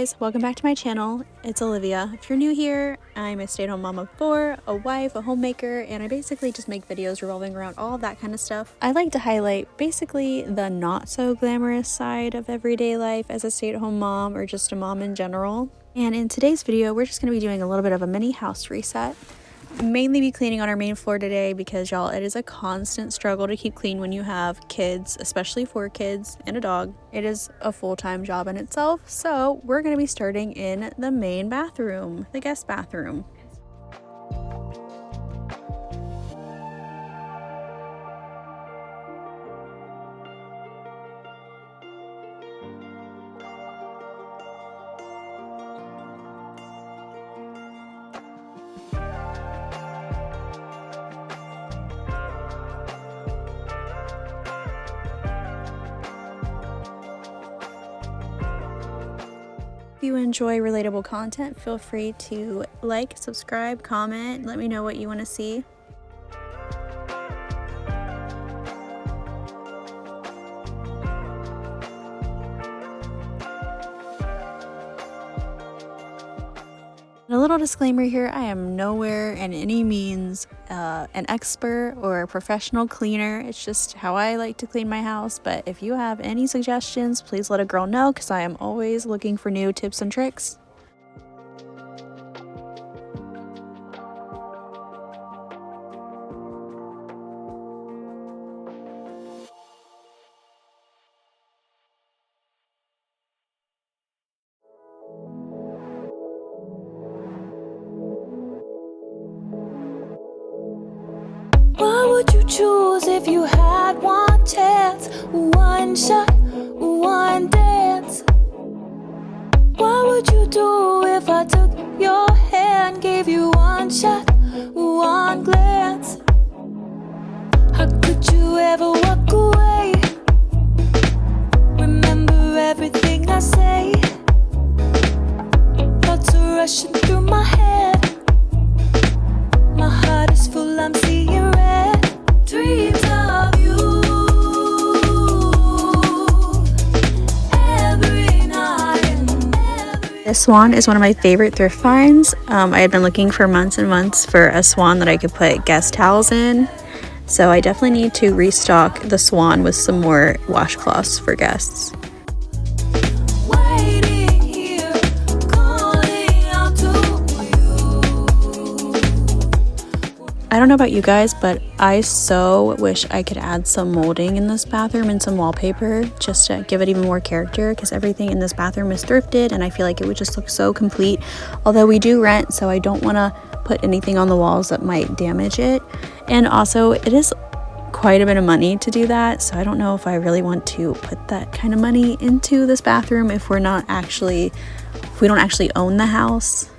guys, welcome back to my channel. It's Olivia. If you're new here, I'm a stay-at-home mom of 4, a wife, a homemaker, and I basically just make videos revolving around all of that kind of stuff. I like to highlight basically the not so glamorous side of everyday life as a stay-at-home mom or just a mom in general. And in today's video, we're just going to be doing a little bit of a mini house reset. Mainly be cleaning on our main floor today because y'all, it is a constant struggle to keep clean when you have kids, especially 4 kids and a dog. It is a full-time job in itself. So we're going to be starting in the main bathroom, the guest bathroom. If you enjoy relatable content, feel free to like, subscribe, comment, let me know what you want to see. A little disclaimer here, I am nowhere in any means an expert or a professional cleaner. It's just how I like to clean my house. But if you have any suggestions, please let a girl know because I am always looking for new tips and tricks. What would you choose if you had one chance? One shot, one dance. What would you do if I took your hand, gave you one shot, one glance? How could you ever walk away? Remember everything I say. Thoughts are rushing through my head. My heart is full, I'm seeing red. Dreams of you every night and every... This swan is one of my favorite thrift finds. I had been looking for months and months for a swan that I could put guest towels in. So I definitely need to restock the swan with some more washcloths for guests. Waiting here, calling out to you. I don't know about you guys, but I so wish I could add some molding in this bathroom and some wallpaper just to give it even more character, because everything in this bathroom is thrifted and I feel like it would just look so complete. Although we do rent, so I don't want to put anything on the walls that might damage it. And also, it is quite a bit of money to do that, so I don't know if I really want to put that kind of money into this bathroom if we don't actually own the house.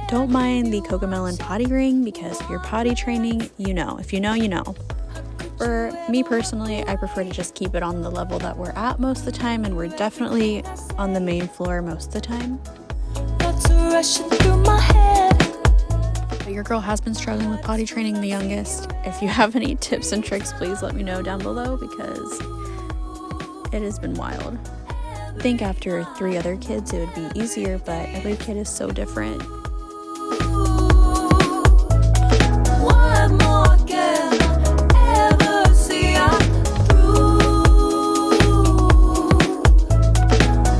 Don't mind the Cocomelon potty ring, because if you're potty training, you know. If you know, you know. For me personally, I prefer to just keep it on the level that we're at most of the time, and we're definitely on the main floor most of the time. But your girl has been struggling with potty training the youngest. If you have any tips and tricks, please let me know down below, because it has been wild. I think after 3 other kids it would be easier, but every kid is so different. What more can I ever see through?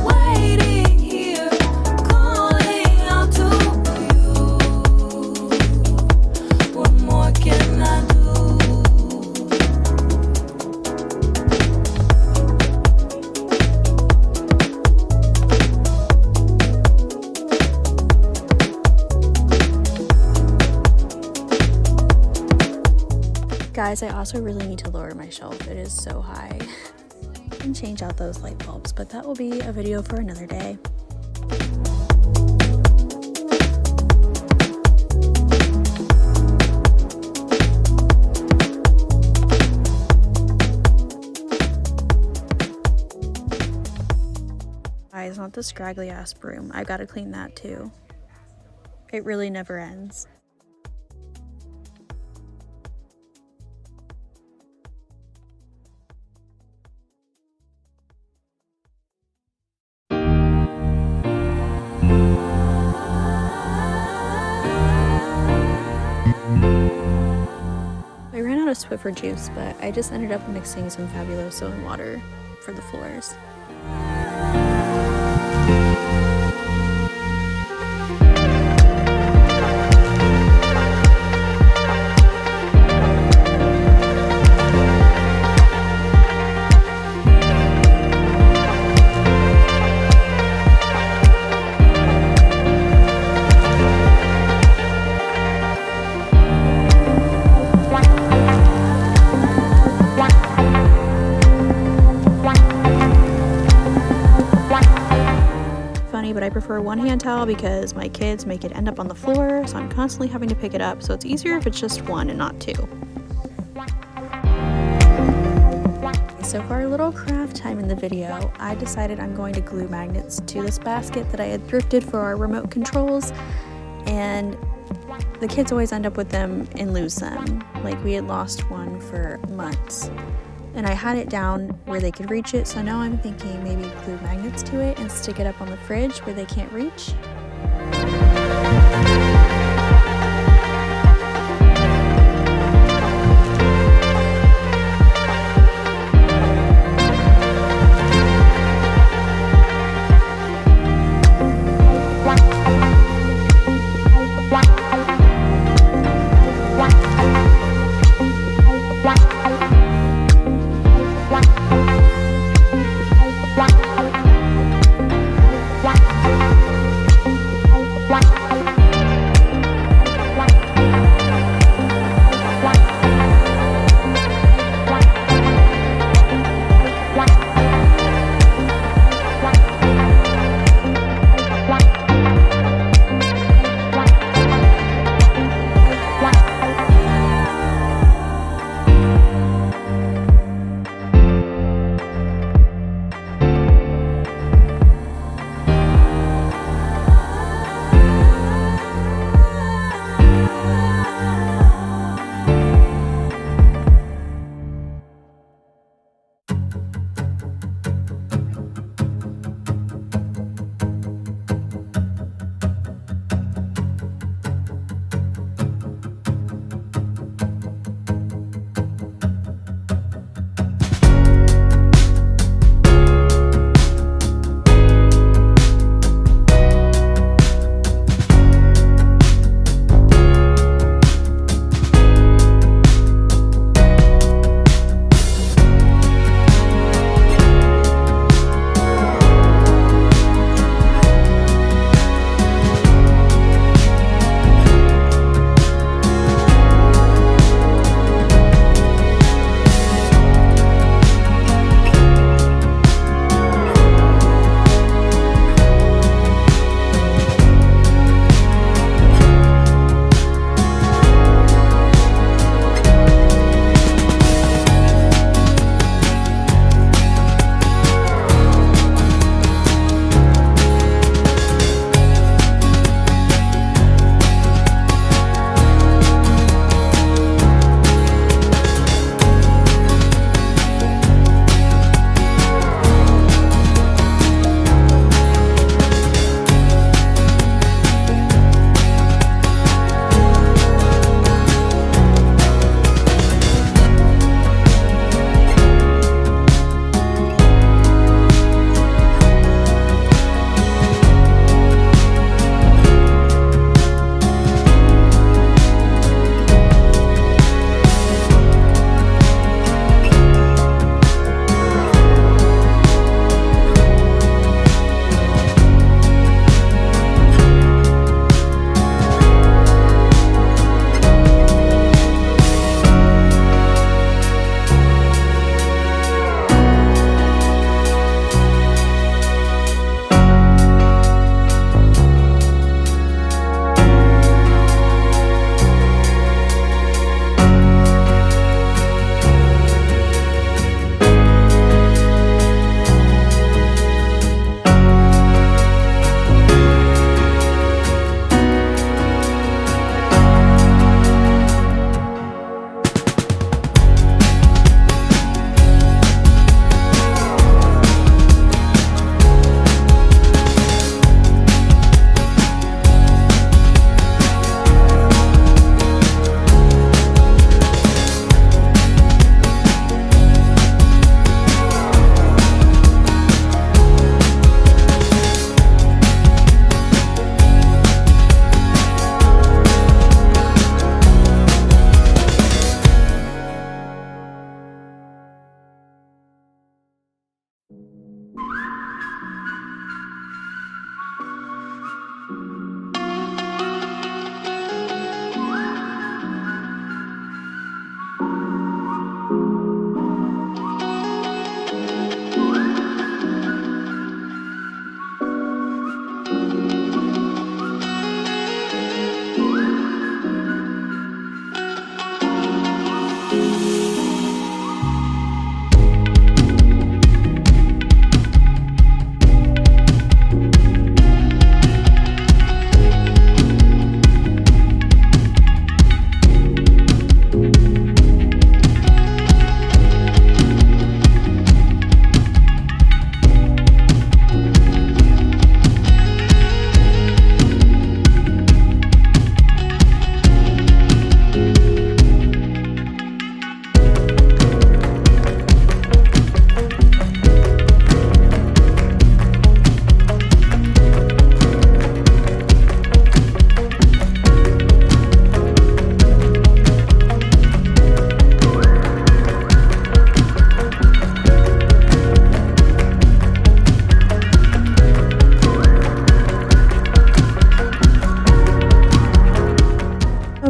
Waiting here, calling out to you. What more can I do? Guys, I also really need to lower my shelf. It is so high. And change out those light bulbs, but that will be a video for another day. Guys, not the scraggly ass broom. I gotta clean that too. It really never ends. I ran out of Swiffer juice, but I just ended up mixing some Fabuloso and water for the floors. But I prefer one hand towel because my kids make it end up on the floor, so I'm constantly having to pick it up, so it's easier if it's just one and not two. So for our little craft time in the video, I decided I'm going to glue magnets to this basket that I had thrifted for our remote controls, and the kids always end up with them and lose them. Like, we had lost one for months. And I had it down where they could reach it, so now I'm thinking maybe glue magnets to it and stick it up on the fridge where they can't reach.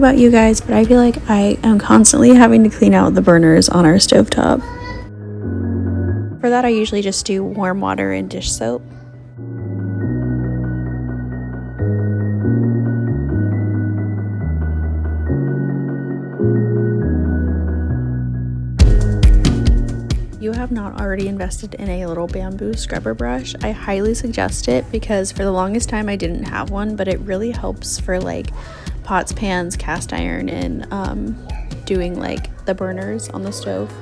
about you guys, but I feel like I am constantly having to clean out the burners on our stovetop. For that, I usually just do warm water and dish soap. You have not already invested in a little bamboo scrubber brush, I highly suggest it because for the longest time I didn't have one, but it really helps for like pots, pans, cast iron, and doing like the burners on the stove.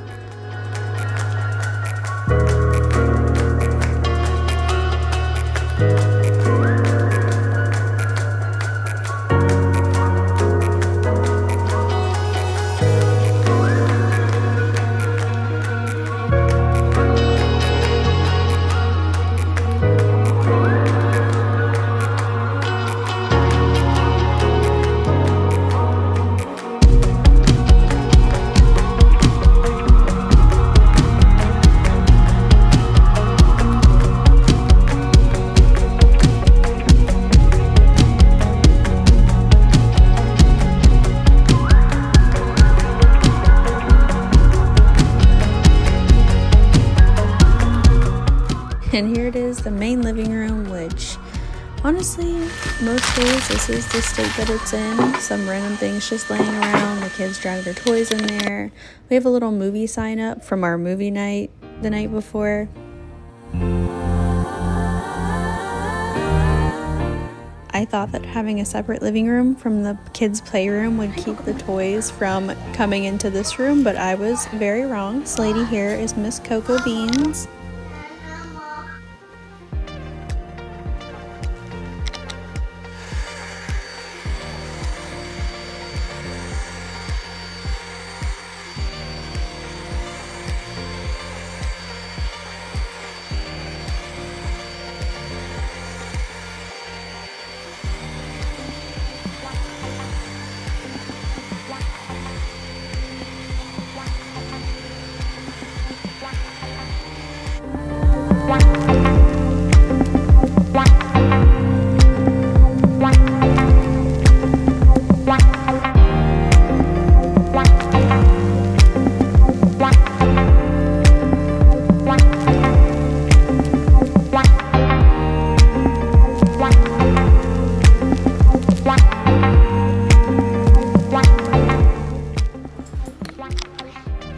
And here it is, the main living room, which honestly, most days this is the state that it's in. Some random things just laying around, the kids drag their toys in there. We have a little movie sign up from our movie night the night before. I thought that having a separate living room from the kids' playroom would keep the toys from coming into this room, but I was very wrong. This lady here is Miss Cocoa Beans.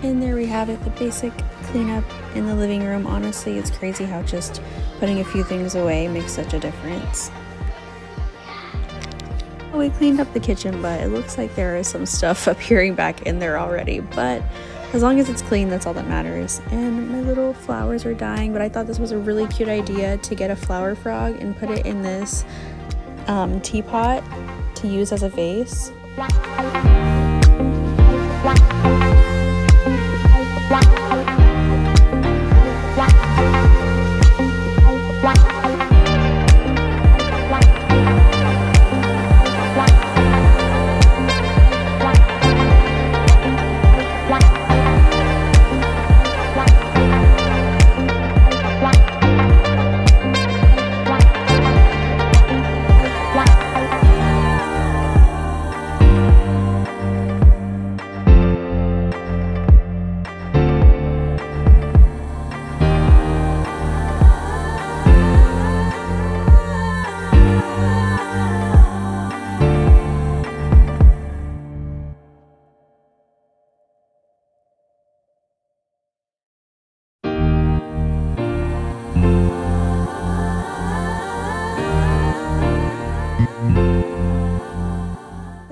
And there we have it, the basic cleanup in the living room. Honestly, it's crazy how just putting a few things away makes such a difference. We cleaned up the kitchen, but it looks like there is some stuff appearing back in there already. But as long as it's clean, that's all that matters. And my little flowers are dying, but I thought this was a really cute idea to get a flower frog and put it in this teapot to use as a vase.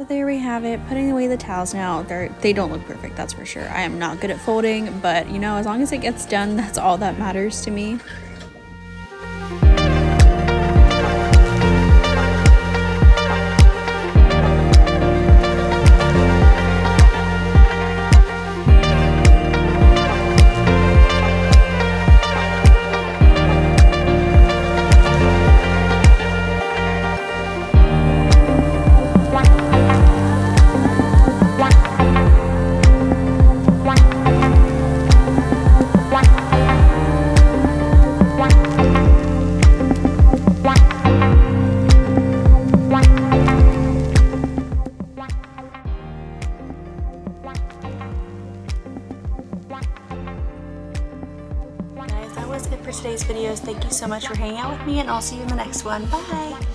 There we have it, putting away the towels now. They don't look perfect, that's for sure. I am not good at folding, but you know, as long as it gets done, that's all that matters to me. that was it for today's videos. Thank you so much for hanging out with me, and I'll see you in the next one. Bye!